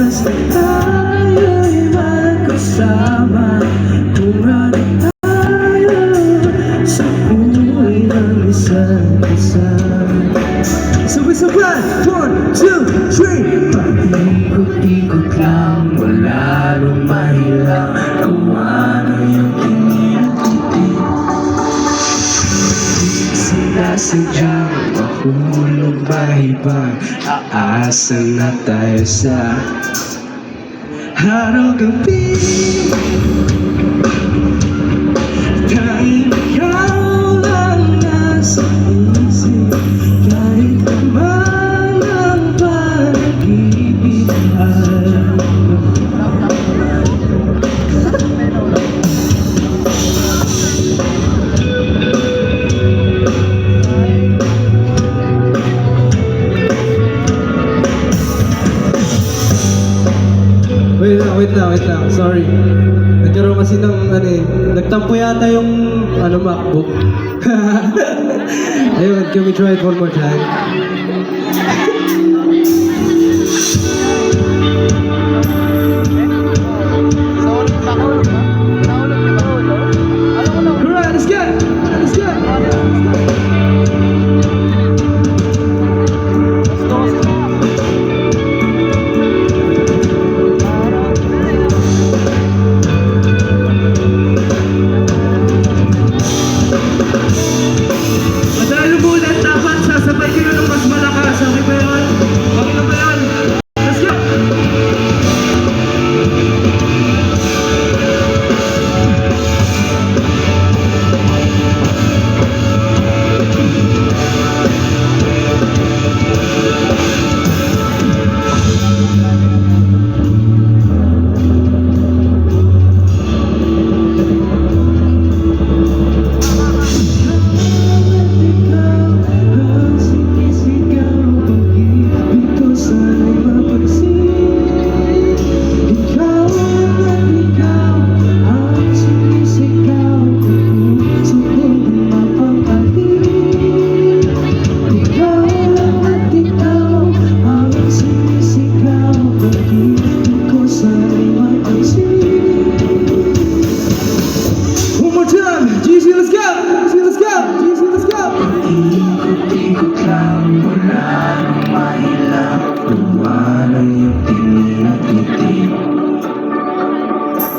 basta tayo'y magkasama. Kung ano tayo sa buhay ng isa't isa. Sabay-sabay! 1, 2, 3! Paikot-ikot lang, wala lumahilang. Kung ano yung tinititig, sinasadyang mahulog ba ibang aasa na tayo sa araw-gabi. Tanging ikaw lang nasa isip, kahit naman ang pag-ibig ay Wait lang, sorry. Nagkaroon kasi ng nagtampo yata yung MacBook. Ayun, can we try it one more time? Alright, let's go! Let's go! Sabay kayo ng mas malakas. Okay ba yun? Okay na ba yun? Let's go!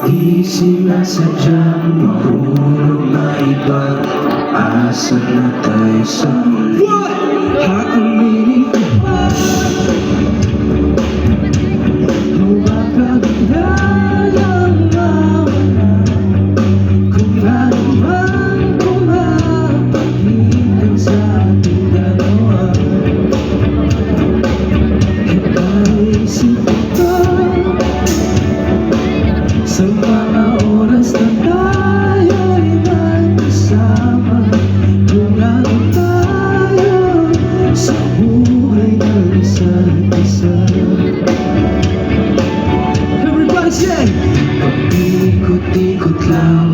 Di sinasadyang mahulog na ibang asa na tayo sa muli. Haaminin ko ba? Huwag kang nawala. Kung ano man kumapagitan sa ating dalawa, ipaisip ko sa mga oras na tayo'y magkasama. Kung ano tayo sa buhay ng isa't isa. Everybody say! Pag-ikot-ikot lang,